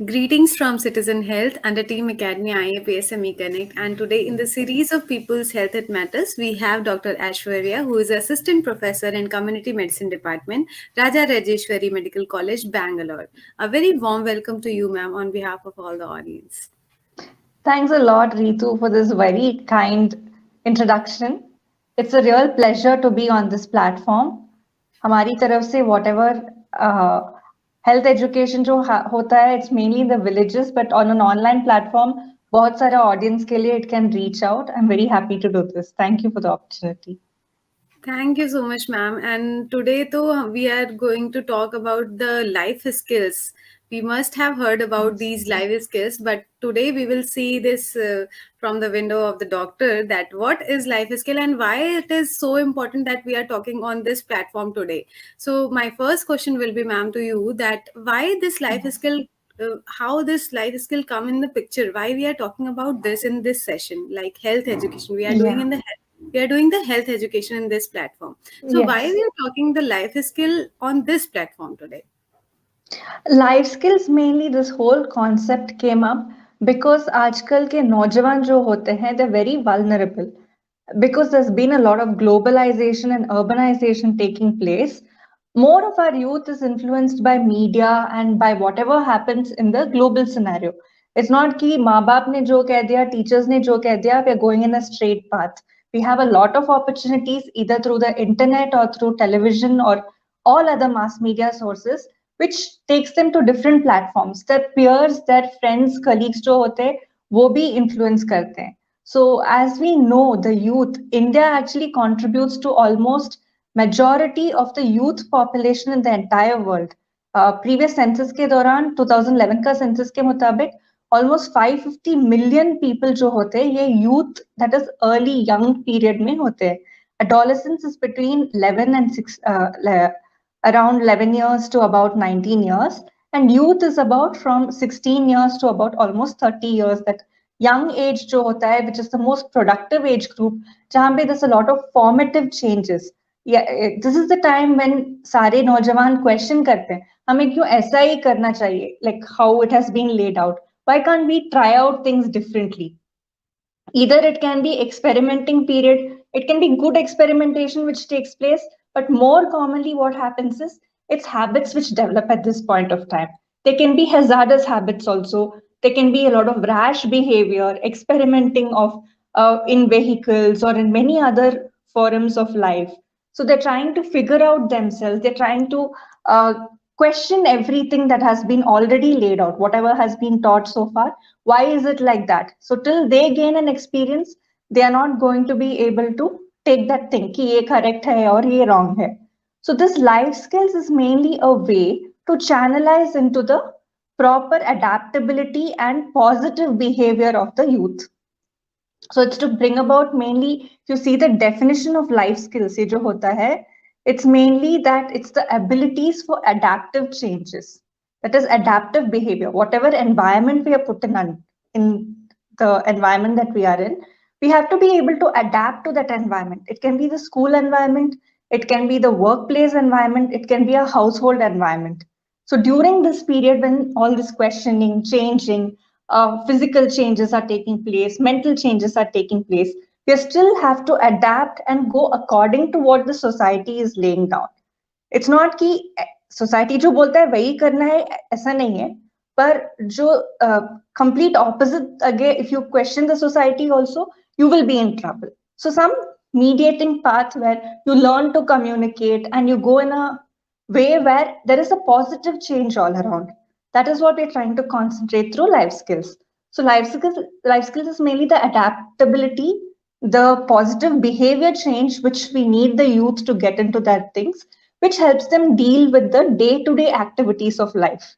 Greetings from Citizen Health and the Team Academy IAPSME Connect. And today, in the series of People's Health It Matters, we have Dr. Aishwarya, who is Assistant Professor in Community Medicine Department, Rajarajeshwari Medical College, Bangalore. A very warm welcome to you, ma'am, on behalf of all the audience. Thanks a lot, Ritu, for this very kind introduction. It's a real pleasure to be on this platform. हमारी तरफ से whatever uh, health education जो होता है, it's mainly in the villages, but on an online platform, बहुत सारा audience के लिए it can reach out. I'm very happy to do this. Thank you for the opportunity. Thank you so much, ma'am. And today, though, we are going to talk about the life skills. We must have heard about these life skills, but today we will see this from the window of the doctor that what is life skill and why it is so important that we are talking on this platform today. So, my first question will be, ma'am, to you that why this life skill, how this life skill come in the picture, why we are talking about this in this session, like health education. We are doing Yeah. in the we are doing the health education in this platform. So why Yes. we are talking the life skill on this platform today? Life skills mainly this whole concept came up because आजकल के नौजवान जो होते हैं they very vulnerable because there's been a lot of globalization and urbanization taking place. More of our youth is influenced by media and by whatever happens in the global scenario. It's not कि माँ बाप ने जो कह दिया, teachers ने जो कह दिया, we are going in a straight path. We have a lot of opportunities either through the internet or through television or all other mass media sources, which takes them to different platforms. Their peers, their friends, colleagues जो होते हैं, वो भी influence करते हैं. So as we know, the youth, India actually contributes to almost majority of the youth population in the entire world. Previous census के दौरान 2011 का census के मुताबिक almost 550 million people जो होते हैं ये youth that is early young period में होते हैं. Adolescence is between 11 and 6 around 11 years to about 19 years, and youth is about from 16 years to about almost 30 years. That young age जो होता है, which is the most productive age group, जहाँ पे there's a lot of formative changes. Yeah, this is the time when सारे नौजवान question करते हैं, हमें क्यों ऐसा ही करना चाहिए? Like how it has been laid out. Why can't we try out things differently? Either it can be experimenting period, it can be good experimentation which takes place, but more commonly what happens is it's habits which develop at this point of time. There can be hazardous habits also. There can be a lot of rash behavior, experimenting of in vehicles or in many other forums of life. So they're trying to figure out themselves. They're trying to question everything that has been already laid out, whatever has been taught so far. Why is it like that? So till they gain an experience, they are not going to be able to take that thing कि ये correct है और ये wrong है. So this life skills is mainly a way to channelize into the proper adaptability and positive behavior of the youth. So it's to bring about mainly, if you see the definition of life skills, ये जो होता है, it's mainly that it's the abilities for adaptive changes. That is adaptive behavior. Whatever environment we are put in the environment that we are in, we have to be able to adapt to that environment. It can be the school environment, it can be the workplace environment, it can be a household environment. So during this period when all this questioning, changing, physical changes are taking place, mental changes are taking place, we still have to adapt and go according to what the society is laying down. It's not कि society जो बोलता है वही करना है, ऐसा नहीं है. पर जो complete opposite, again, if you question the society also, you will be in trouble. So some mediating path where you learn to communicate and you go in a way where there is a positive change all around. That is what we're trying to concentrate through life skills. So life skills is mainly the adaptability, the positive behavior change which we need the youth to get into that things, which helps them deal with the day-to-day activities of life.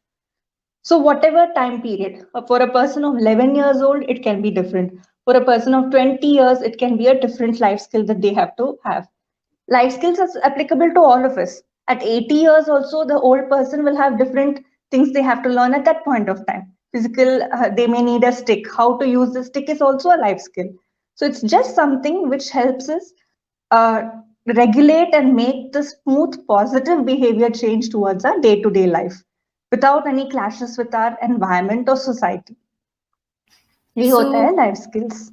So whatever time period, for a person of 11 years old, it can be different. For a person of 20 years, it can be a different life skill that they have to have. Life skills is applicable to all of us. At 80 years also, the old person will have different things they have to learn at that point of time. Physical, they may need a stick. How to use the stick is also a life skill. So it's just something which helps us uh, regulate and make the smooth, positive behavior change towards our day-to-day life. without any clashes with our environment or society. ये होता So है life skills.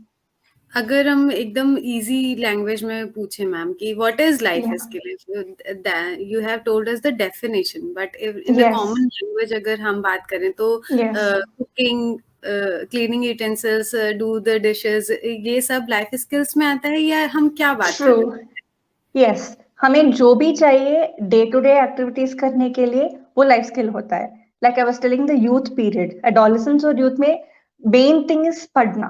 अगर हम एकदम easy language में पूछे ma'am कि what is life या skill, you have told us the definition, but in a yes common language अगर हम बात करें तो yes cooking, cleaning utensils, do the dishes, ये सब लाइफ स्किल्स में आता है या हम क्या बात ट्रू. कर रहे हैं? यस, हमें जो भी चाहिए डे टू डे एक्टिविटीज करने के लिए वो लाइफ स्किल होता है. Like I was telling the youth period, adolescence और यूथ में मेन थिंग इज पढ़ना.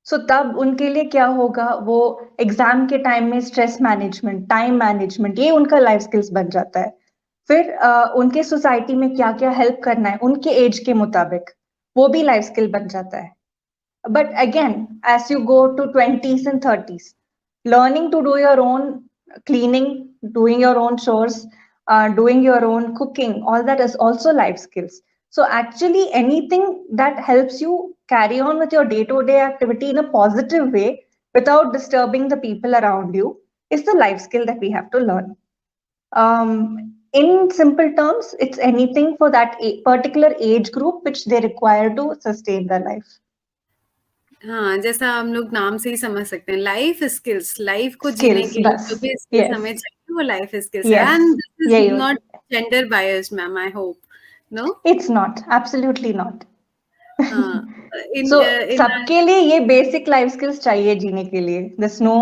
सो तब उनके लिए क्या होगा, वो एग्जाम के टाइम में स्ट्रेस मैनेजमेंट, टाइम मैनेजमेंट, ये उनका लाइफ स्किल्स बन जाता है. फिर उनके सोसाइटी में क्या क्या हेल्प करना है उनके एज के मुताबिक, वो भी लाइफ स्किल बन जाता है. But again, as you go to 20s and 30s, learning to do your own cleaning, doing your own chores, doing your own cooking, all that is also life skills. So actually anything that helps you carry on with your day to day activity in a positive way without disturbing the people around you is the life skill that we have to learn. In simple terms, it's anything for that particular age group which they require to sustain their life. हाँ, जैसा हम लोग नाम से ही समझ सकते हैं, life skills, life को जीने Skills के लिए बस. जो भी स्किल्स Yes. हमें चाहिए वो लाइफ स्किल्स है, Yes, एंड दिस इज यही होता नॉट है. Gender biased ma'am, I hope. No. It's not, absolutely not. हाँ, इन सो इन सबके लिए ये बेसिक लाइफ स्किल्स चाहिए जीने के लिए. दिस नो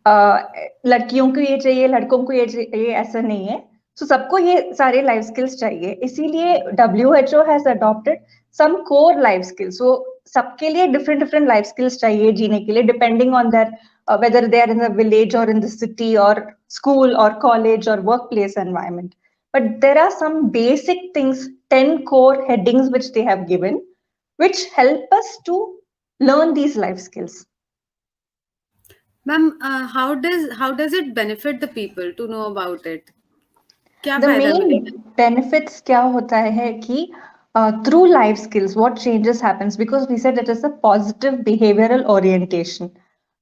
लड़कियों को ये चाहिए, लड़कों को ये चाहिए, ऐसा नहीं है. सो सबको ये सारे लाइफ स्किल्स चाहिए. इसीलिए WHO has adopted some core life skills. वो सबके लिए डिफरेंट डिफरेंट लाइफ स्किल्स चाहिए जीने के लिए, depending on that whether they are in the village or in the city or school or college or workplace environment. But there are some basic things, 10 core headings which they have given, which help us to learn these life skills. Ma'am, how does it benefit the people to know about it? क्या The फायदा main मिलेगा? benefits क्या होता है कि through life skills what changes happens, because we said it is a positive behavioral orientation.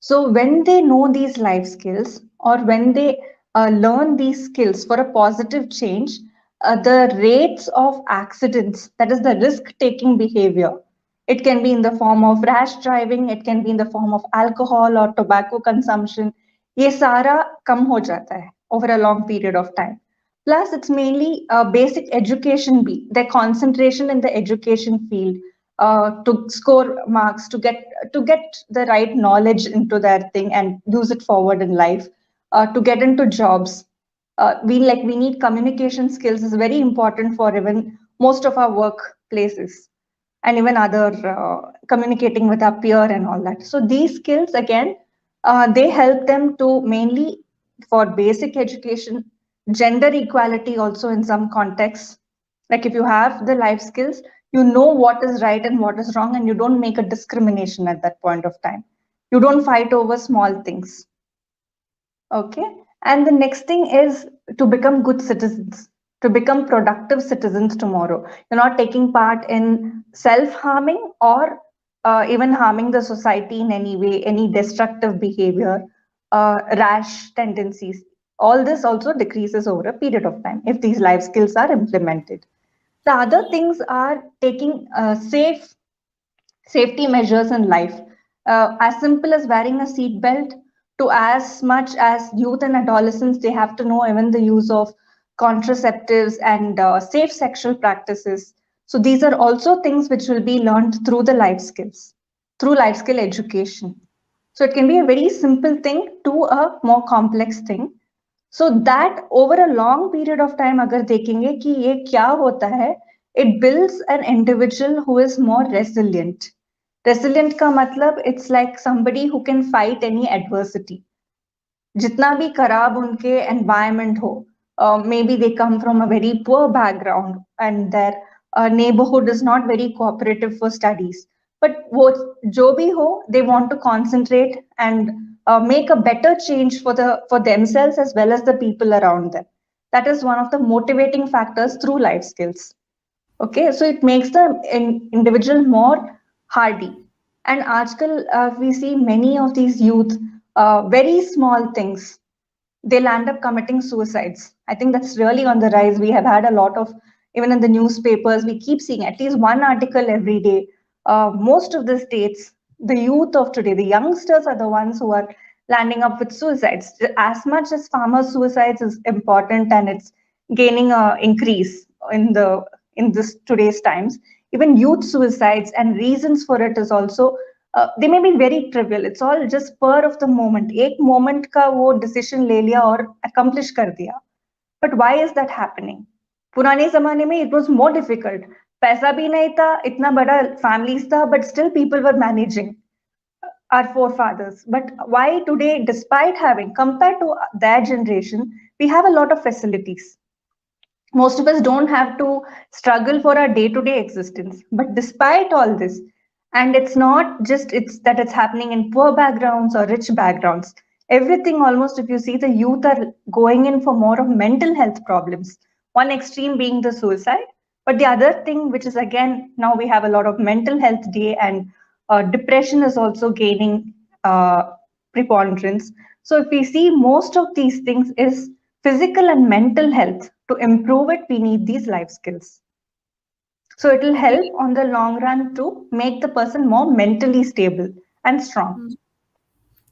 So when they know these life skills, or when they learn these skills for a positive change, the rates of accidents, that is the risk taking behavior, it can be in the form of rash driving, it can be in the form of alcohol or tobacco consumption, ये सारा कम हो जाता है over a long period of time. Plus, it's mainly basic education be their concentration in the education field, to score marks, to get the right knowledge into their thing and use it forward in life, to get into jobs. We need communication skills is very important for even most of our workplaces, and even other communicating with our peer and all that. So these skills again, they help them to mainly for basic education, gender equality also in some contexts. Like if you have the life skills, you know what is right and what is wrong, and you don't make a discrimination at that point of time. You don't fight over small things. Okay. And the next thing is to become good citizens, to become productive citizens tomorrow. You're not taking part in self harming or even harming the society in any way, any destructive behavior, rash tendencies. All this also decreases over a period of time if these life skills are implemented. The other things are taking safety measures in life, as simple as wearing a seat belt, to as much as youth and adolescents, they have to know even the use of contraceptives and safe sexual practices. So these are also things which will be learned through the life skills, through life skill education. So it can be a very simple thing to a more complex thing. So that over a long period of time, अगर देखेंगे कि ये क्या होता है, it builds an individual who is more resilient. Resilient का मतलब it's like somebody who can fight any adversity. जितना भी खराब उनके environment हो, maybe they come from a very poor background and their neighborhood is not very cooperative for studies. But वो जो भी हो, they want to concentrate and make a better change for themselves as well as the people around them. That is one of the motivating factors through life skills. Okay, so it makes the individual more hardy. And आजकल we see many of these youth, very small things, they'll end up committing suicides. I think that's really on the rise. We have had a lot of Even in the newspapers, we keep seeing at least one article every day. Most of the states, the youth of today, the youngsters are the ones who are landing up with suicides. As much as farmer suicides is important and it's gaining a increase in this today's times, even youth suicides and reasons for it is also they may be very trivial. It's all just spur of the moment. एक moment का वो decision ले लिया और accomplish कर दिया. But why is that happening? पुराने जमाने में it was more difficult. पैसा भी नहीं था, इतना बड़ा families था, but still people were managing our forefathers. But why today, despite having, compared to their generation, we have a lot of facilities. Most of us don't have to struggle for our day-to-day existence. But despite all this, and it's not just it's happening in poor backgrounds or rich backgrounds. Everything almost, if you see, the youth are going in for more of mental health problems. One extreme being the suicide, but the other thing, which is again now we have a lot of mental health day, and depression is also gaining preponderance. So if we see, most of these things is physical and mental health. To improve it, we need these life skills. So it will Okay. help on the long run to make the person more mentally stable and strong. Hmm.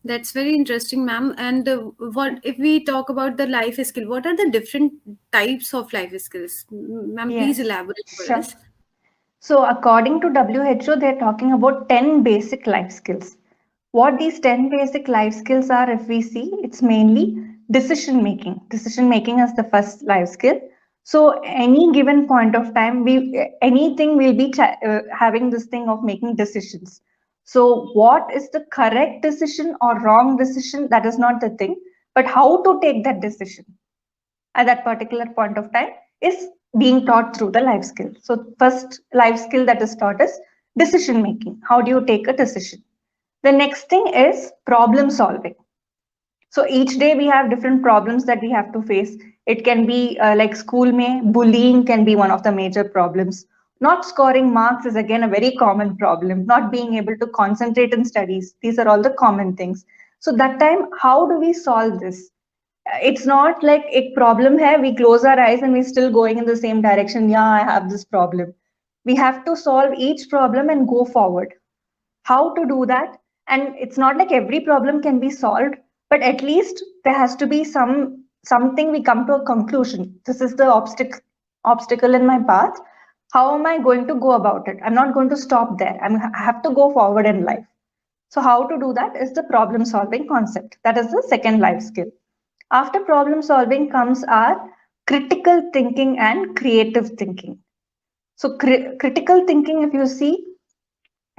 That's very interesting, ma'am. And what if we talk about the life skill? What are the different types of life skills? Ma'am, please Yes, elaborate for sure. us. So according to WHO, they're talking about 10 basic life skills. What these 10 basic life skills are, if we see, it's mainly decision making. Decision making is the first life skill. So any given point of time, we anything will be having this thing of making decisions. So what is the correct decision or wrong decision? That is not the thing, but how to take that decision at that particular point of time is being taught through the life skill. So first life skill that is taught is decision making. How do you take a decision? The next thing is problem solving. So each day we have different problems that we have to face. It can be like school mein bullying can be one of the major problems. Not scoring marks is again a very common problem. Not being able to concentrate in studies. These are all the common things. So that time, how do we solve this? It's not like a problem hai, we close our eyes and we're still going in the same direction. Yeah, I have this problem. We have to solve each problem and go forward. How to do that? And it's not like every problem can be solved, but at least there has to be something we come to a conclusion. This is the obstacle in my path. How am I going to go about it? I'm not going to stop there. I have to go forward in life. So how to do that is the problem solving concept. That is the second life skill. After problem solving comes our critical thinking and creative thinking. So critical thinking, if you see,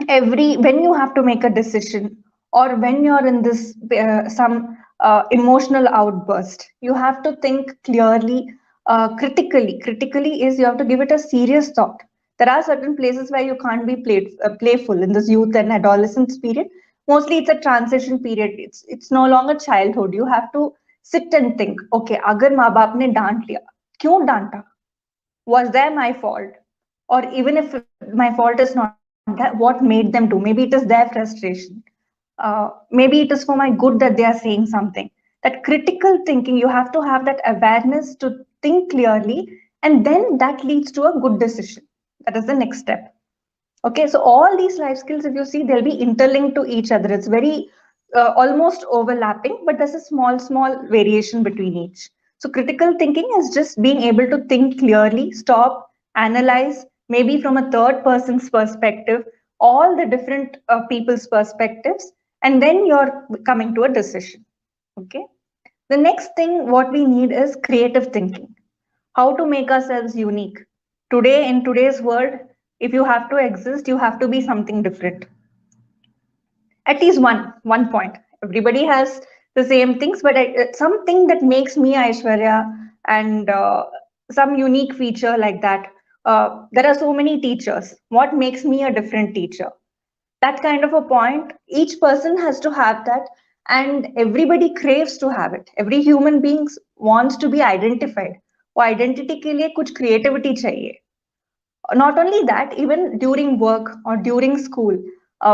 every when you have to make a decision or when you're in this some emotional outburst, you have to think clearly, critically is you have to give it a serious thought. There are certain places where you can't be playful in this youth and adolescence period. Mostly it's a transition period. It's no longer childhood. You have to sit and think, okay, अगर माँ बाप ने डांट लिया, क्यों डांटा? Was there my fault? Or even if my fault is not that, what made them do? Maybe it is their frustration. Maybe it is for my good that they are saying something. That critical thinking, you have to have that awareness to think clearly, and then that leads to a good decision. That is the next step. Okay, so all these life skills, if you see, they'll be interlinked to each other. It's very almost overlapping, but there's a small variation between each. So critical thinking is just being able to think clearly, stop, analyze, maybe from a third person's perspective, all the different people's perspectives, and then you're coming to a decision. Okay. The next thing what we need is creative thinking. How to make ourselves unique. Today, in today's world, if you have to exist, you have to be something different. At least one point. Everybody has the same things, but something that makes me Aishwarya, and some unique feature like that. There are so many teachers. What makes me a different teacher? That kind of a point, each person has to have that, and everybody craves to have it. Every human being wants to be identified. वो identity के लिए कुछ creativity चाहिए. Not only that, even during work or during school,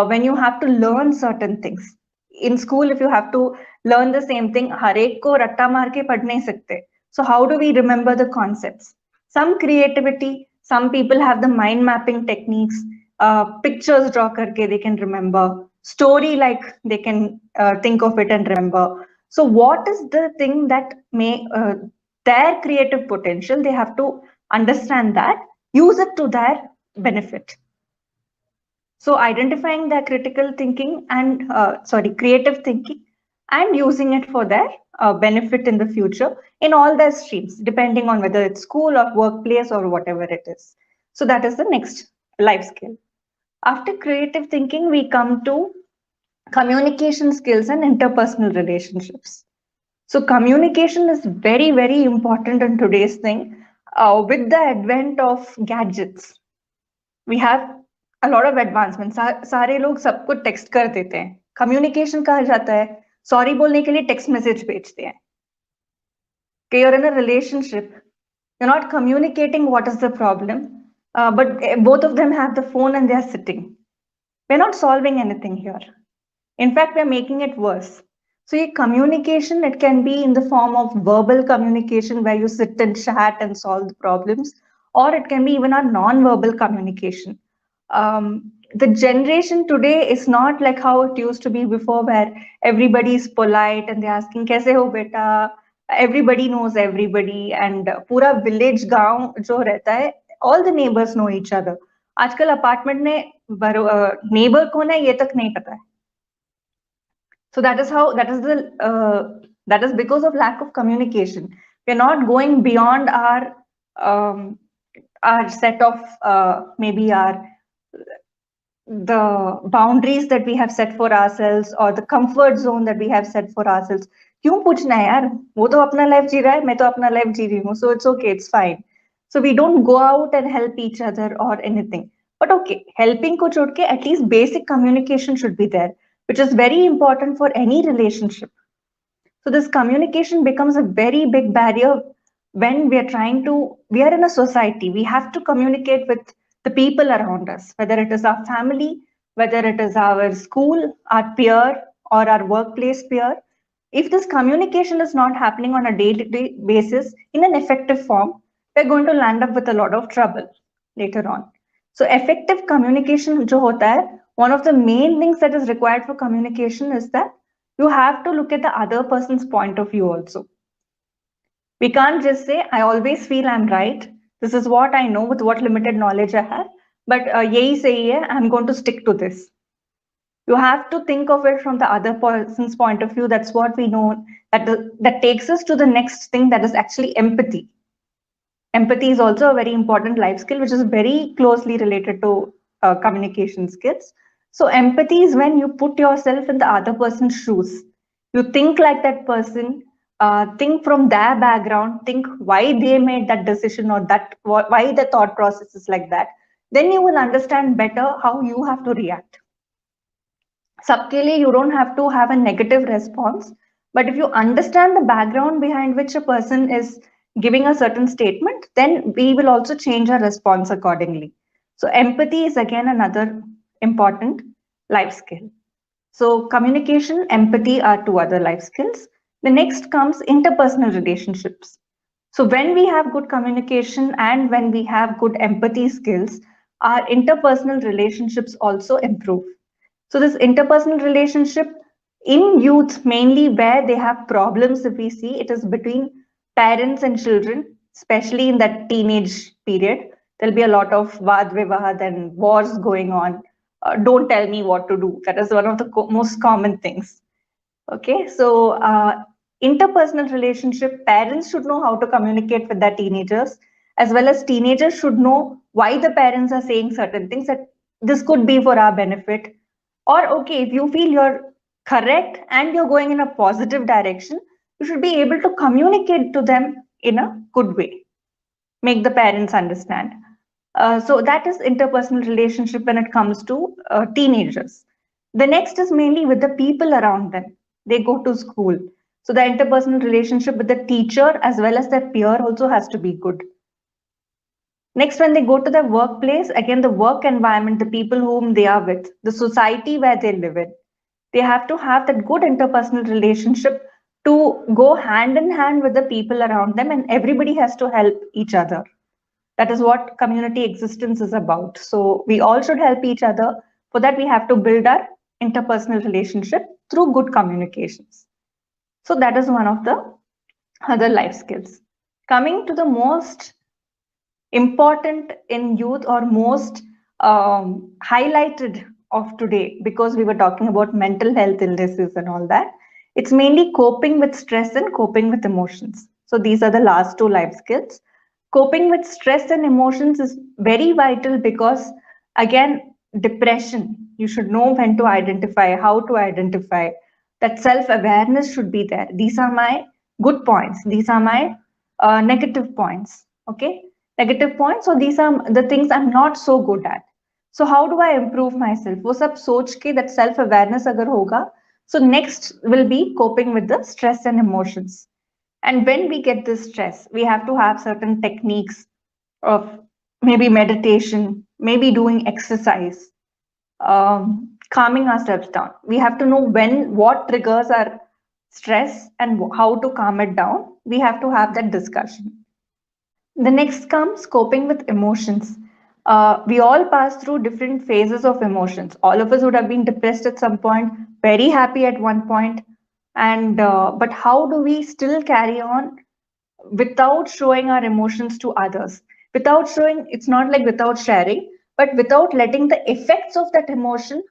when you have to learn certain things. In school, if you have to learn the same thing, हर एक को रट्टा मार के पढ़ नहीं सकते. So how do we remember the concepts? some creativity. Some people have the mind mapping techniques. Pictures draw karke they can remember. Story like they can think of it and remember. So what is the thing that may their creative potential? They have to understand that, use it to their benefit. So identifying their critical thinking and creative thinking and using it for their benefit in the future in all their streams, depending on whether it's school or workplace or whatever it is. So that is the next life skill. After creative thinking, we come to communication skills and interpersonal relationships. So communication is very, very important in today's thing. With the advent of gadgets, we have a lot of advancements. सारे लोग सबको text कर देते हैं. Communication कहा जाता है sorry बोलने के लिए टेक्स्ट मैसेज भेजते हैं. कि you're in a relationship, you're not communicating what is the problem, but both of them have the phone and they're sitting. We're not solving anything here. In fact, we're making it worse. So your communication, it can be in the form of verbal communication where you sit and chat and solve the problems, or it can be even a non-verbal communication. The generation today is not like how it used to be before, where everybody is polite and they're asking, "Kaise ho beta?" Everybody knows everybody, and पूरा village गांव जो रहता है, all the neighbors know each other. आजकल apartment में neighbor कौन है ये तक नहीं पता है. So that is how that is because of lack of communication. We're not going beyond our set of maybe our the boundaries that we have set for ourselves or the comfort zone that we have set for ourselves. क्यों पूछना है यार, वो तो अपना life जी रहा है, मैं तो अपना life जी रही हूँ, so it's okay, it's fine. So we don't go out and help each other or anything. But okay, helping को छोड़ के at least basic communication should be there, which is very important for any relationship. So this communication becomes a very big barrier when we are in a society. We have to communicate with the people around us, whether it is our family, whether it is our school, our peer, or our workplace peer. If this communication is not happening on a day-to-day basis in an effective form, we're going to land up with a lot of trouble later on. So effective communication जो होता है, one of the main things that is required for communication is that you have to look at the other person's point of view also. We can't just say, I always feel I'm right. This is what I know with what limited knowledge I have. But yahi sahi hai, I'm going to stick to this. You have to think of it from the other person's point of view. That's what we know. That takes us to the next thing, that is actually empathy. Empathy is also a very important life skill, which is very closely related to communication skills. So empathy is when you put yourself in the other person's shoes. You think like that person, think from their background, think why they made that decision or why the thought process is like that. Then you will understand better how you have to react. सबके लिए you don't have to have a negative response, but if you understand the background behind which a person is giving a certain statement, then we will also change our response accordingly. So empathy is again another important life skill. So communication, empathy are two other life skills. The next comes interpersonal relationships. So when we have good communication and when we have good empathy skills, our interpersonal relationships also improve. So this interpersonal relationship in youth, mainly where they have problems, if we see, it is between parents and children, especially in that teenage period. There'll be a lot of vaad vivad and wars going on. Don't tell me what to do. That is one of the most common things. Okay, so interpersonal relationship, parents should know how to communicate with their teenagers, as well as teenagers should know why the parents are saying certain things, that this could be for our benefit. Or okay, if you feel you're correct and you're going in a positive direction, you should be able to communicate to them in a good way, make the parents understand. So that is interpersonal relationship when it comes to teenagers. The next is mainly with the people around them. They go to school. So the interpersonal relationship with the teacher as well as their peer also has to be good. Next, when they go to the workplace, again, the work environment, the people whom they are with, the society where they live in, they have to have that good interpersonal relationship to go hand in hand with the people around them, and everybody has to help each other. That is what community existence is about. So we all should help each other. For that, we have to build our interpersonal relationship through good communications. So that is one of the other life skills. Coming to the most important in youth or most highlighted of today, because we were talking about mental health illnesses and all that, it's mainly coping with stress and coping with emotions. So these are the last two life skills. Coping with stress and emotions is very vital because, again, depression, you should know when to identify, how to identify. That self awareness should be there. These are my good points, these are my negative points. Okay, negative points. So these are the things I'm not so good at. So how do I improve myself? वो सब सोच के that self awareness अगर होगा, so next will be coping with the stress and emotions. And when we get this stress, we have to have certain techniques of maybe meditation, maybe doing exercise, calming ourselves down. We have to know when, what triggers our stress and how to calm it down. We have to have that discussion. The next comes coping with emotions. We all pass through different phases of emotions. All of us would have been depressed at some point, very happy at one point, and but how do we still carry on without showing our emotions to others? Without showing, it's not like without sharing, but without letting the effects of that emotion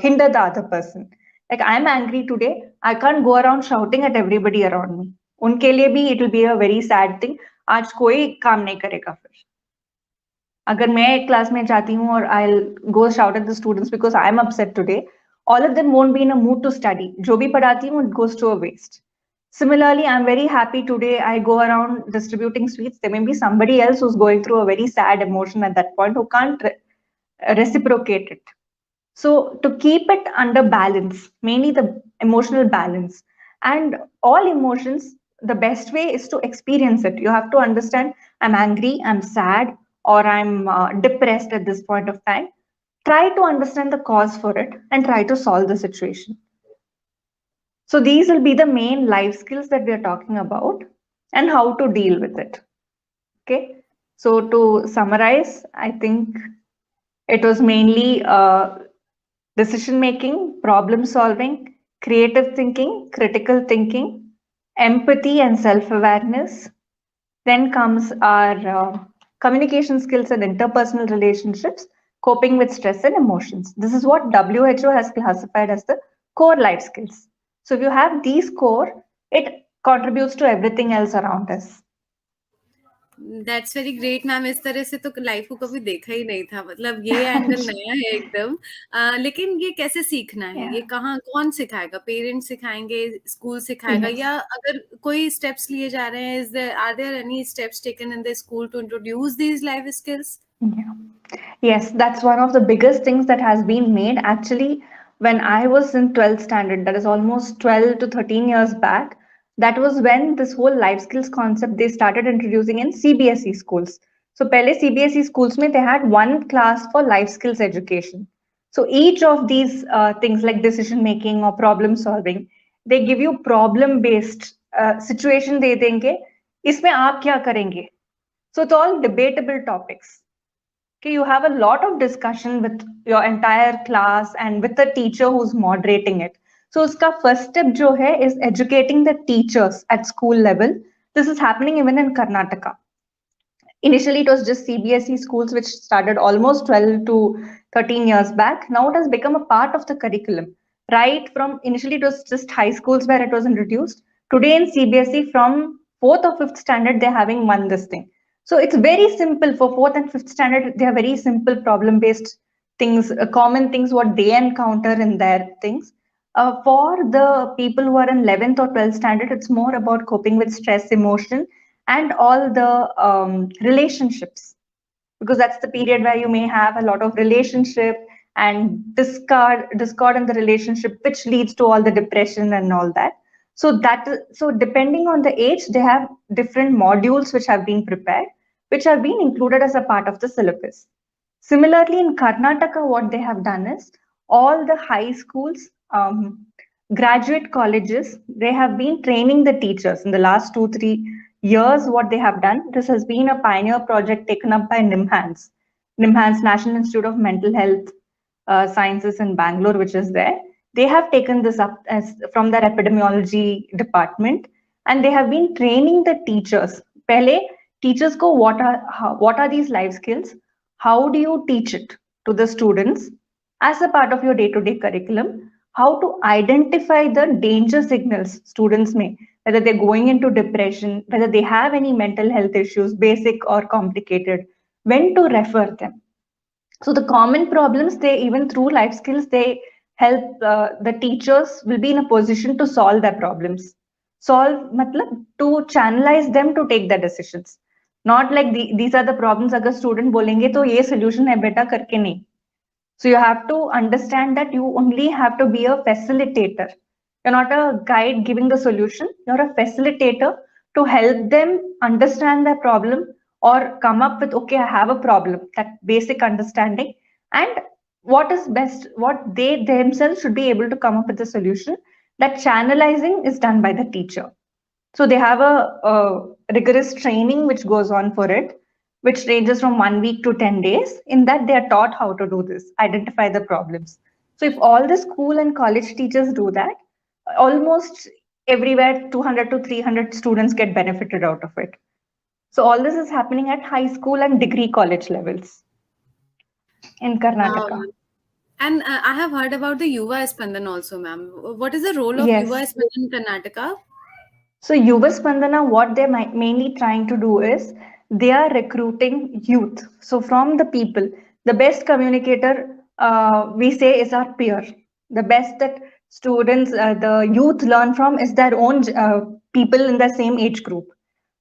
hinder the other person. Like I'm angry today, I can't go around shouting at everybody around me. उनके लिए भी it will be a very sad thing. आज कोई काम नहीं करेगा फिर. अगर मैं एक क्लास में जाती हूँ और I'll go shout at the students because I'm upset today, all of them won't be in a mood to study. जो भी पढ़ाती हूँ, it goes to a waste. Similarly, I'm very happy today. I go around distributing sweets. There may be somebody else who's going through a very sad emotion at that point who can't reciprocate it. So to keep it under balance, mainly the emotional balance, and all emotions, the best way is to experience it. You have to understand, I'm angry, I'm sad, or I'm depressed at this point of time. Try to understand the cause for it and try to solve the situation. So these will be the main life skills that we are talking about and how to deal with it. Okay. So to summarize, I think it was mainly decision making, problem solving, creative thinking, critical thinking, empathy and self awareness. Then comes our communication skills and interpersonal relationships, coping with stress and emotions. This is what WHO has classified as the core life skills. So if you have these core, it contributes to everything else around us. That's very great ma'am. इस तरह से तो life को कभी देखा ही नहीं था, मतलब ये एंगल नया है एकदम। लेकिन ये कैसे सीखना है, Yeah. ये कहाँ कौन सिखाएगा? पेरेंट्स सिखाएंगे, स्कूल सिखाएगा, Yes. या अगर कोई स्टेप्स लिए जा रहे हैं, are there any steps taken in the school to introduce these life skills? Yeah. Yes, that's one of the biggest things that has been made. Actually, when I was in 12th standard, that is almost 12 to 13 years back, that was when this whole life skills concept they started introducing in CBSE schools. So, pehle CBSE schools mein they had one class for life skills education. So, each of these things like decision making or problem solving, they give you problem based situation de denge. इसमें आप क्या करेंगे? So, it's all debatable topics. Okay, you have a lot of discussion with your entire class and with the teacher who's moderating it. So uska first step jo hai is educating the teachers at school level. This is happening even in Karnataka. Initially, it was just CBSE schools, which started almost 12 to 13 years back. Now it has become a part of the curriculum. Right from initially, it was just high schools where it was introduced. Today in CBSE, from fourth or fifth standard, they're having one this thing. So it's very simple for fourth and fifth standard. They are very simple problem-based things, common things what they encounter in their things. For the people who are in 11th or 12th standard, it's more about coping with stress, emotion, and all the relationships, because that's the period where you may have a lot of relationship and discord in the relationship, which leads to all the depression and all that. So depending on the age, they have different modules which have been prepared, which have been included as a part of the syllabus. Similarly, in Karnataka, what they have done is all the high schools, graduate colleges, they have been training the teachers in the last 2 3 years, what they have done, this has been a pioneer project taken up by NIMHANS, National Institute of Mental Health Sciences in Bangalore, which is there. They have taken this up as from their epidemiology department, and they have been training the teachers. Pehle, teachers go, what are these life skills? How do you teach it to the students as a part of your day-to-day curriculum? How to identify the danger signals students may, whether they're going into depression, whether they have any mental health issues, basic or complicated, when to refer them. So the common problems, they even through life skills, they help the teachers will be in a position to solve their problems. Solve matlab to channelize them to take the decisions. Not like these are the problems. अगर student बोलेंगे तो ये solution है बेटा करके नहीं. So you have to understand that you only have to be a facilitator. You're not a guide giving the solution. You're a facilitator to help them understand their problem or come up with, okay, I have a problem, that basic understanding, and what is best, what they themselves should be able to come up with a solution. That channelizing is done by the teacher. So they have a rigorous training which goes on for it, which ranges from 1 week to 10 days. In that, they are taught how to do this, identify the problems. So if all the school and college teachers do that, almost everywhere 200 to 300 students get benefited out of it. So all this is happening at high school and degree college levels in Wow. Karnataka. And I have heard about the Yuva Spandan also, ma'am. What is the role of Yuva Yes. Spandan in Karnataka? So Yuva Spandana, what they're mainly trying to do is they are recruiting youth. So from the people, the best communicator we say is our peer. The best that students, the youth learn from is their own people in the same age group.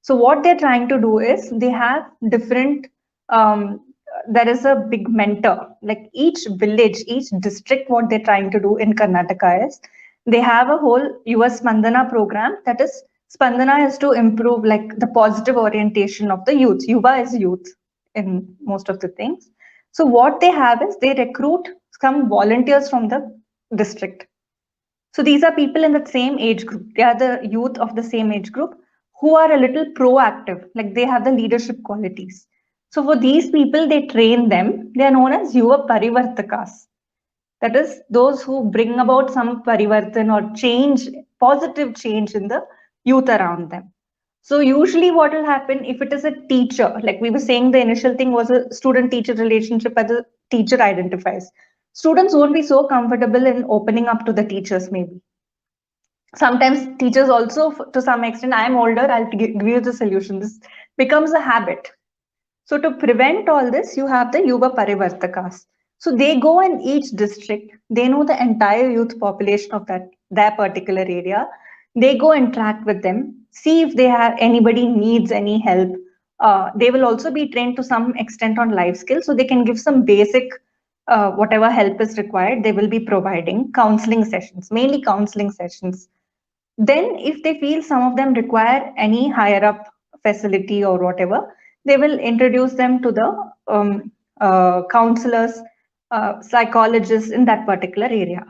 So what they're trying to do is they have different. There is a big mentor. Like each village, each district, what they're trying to do in Karnataka is they have a whole US Spandana program. That is, Spandana is to improve like the positive orientation of the youth. Yuva is youth in most of the things. So what they have is they recruit some volunteers from the district. So these are people in the same age group. They are the youth of the same age group who are a little proactive, like they have the leadership qualities. So for these people, they train them. They are known as Yuva Parivartakas. That is, those who bring about some parivartan or change, positive change in the youth around them. So usually what will happen if it is a teacher, like we were saying, the initial thing was a student-teacher relationship as the teacher identifies. Students won't be so comfortable in opening up to the teachers maybe. Sometimes teachers also, to some extent, I am older, I'll give you the solution. This becomes a habit. So to prevent all this, you have the Yuva Parivartakas. So they go in each district, they know the entire youth population of that particular area. They go interact with them, see if they have anybody needs any help. They will also be trained to some extent on life skills, so they can give some basic whatever help is required. They will be providing counseling sessions, mainly counseling sessions. Then, if they feel some of them require any higher up facility or whatever, they will introduce them to the counselors, psychologists in that particular area.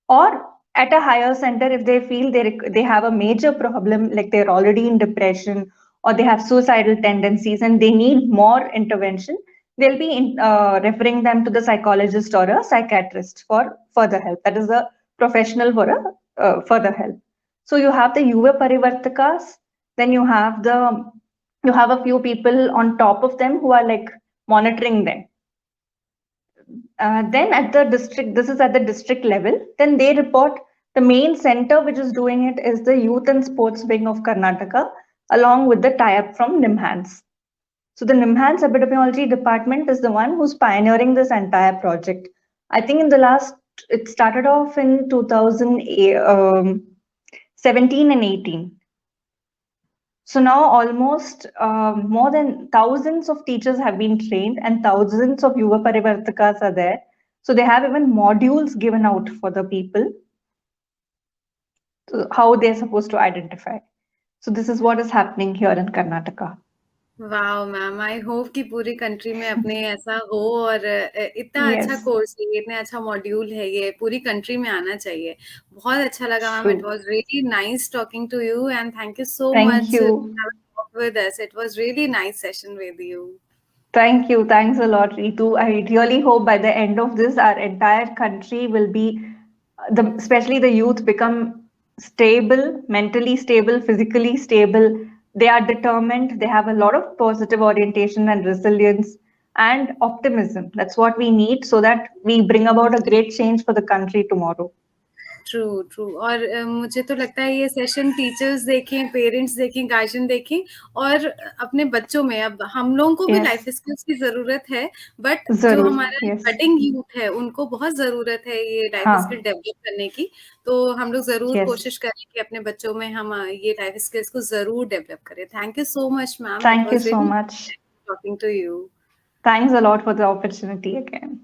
Or at a higher center, if they feel they have a major problem, like they're already in depression or they have suicidal tendencies and they need more intervention, they'll be referring them to the psychologist or a psychiatrist for further help. That is a professional for a further help. So you have the Yuva Parivartakas, then you have a few people on top of them who are like monitoring them. Then at the district, this is at the district level, then they report the main center which is doing it is the Youth and Sports Wing of Karnataka, along with the tie-up from NIMHANS. So the NIMHANS Epidemiology Department is the one who's pioneering this entire project. I think it started off in 2017 and 18. So now almost more than thousands of teachers have been trained and thousands of Yuva Parivartakas are there. So they have even modules given out for the people, how they're supposed to identify. So this is what is happening here in Karnataka. Wow ma'am, I hope कि पूरी country में अपने ऐसा हो, और इतना अच्छा Yes, course है, इतना अच्छा मॉड्यूल है, ये पूरी कंट्री में आना चाहिए। बहुत अच्छा लगा ma'am, it true. Was really nice talking to you, and thank you so Thank much you. With us. It was really nice session with you. Thank you. Thanks a lot, Ritu. I really hope by the end of this, our entire country will be, especially the youth, become stable, mentally stable, physically stable. They are determined. They have a lot of positive orientation and resilience and optimism. That's what we need so that we bring about a great change for the country tomorrow. True true. और मुझे तो लगता है ये session teachers देखें, parents देखें, guardian देखें, और अपने बच्चों में, अब हम लोगों को भी लाइफ Yes, स्किल्स की जरूरत है, बट जो Zarur. हमारा Yes. बडिंग यूथ है उनको बहुत जरूरत है ये लाइफ स्किल हाँ. डेवलप करने की। तो हम लोग जरूर Yes. कोशिश करें कि अपने बच्चों में हम ये लाइफ स्किल्स को जरूर डेवलप करें। Thank you so much ma'am, it Thank you was so really much. Talking to you. Thanks a lot for the opportunity again.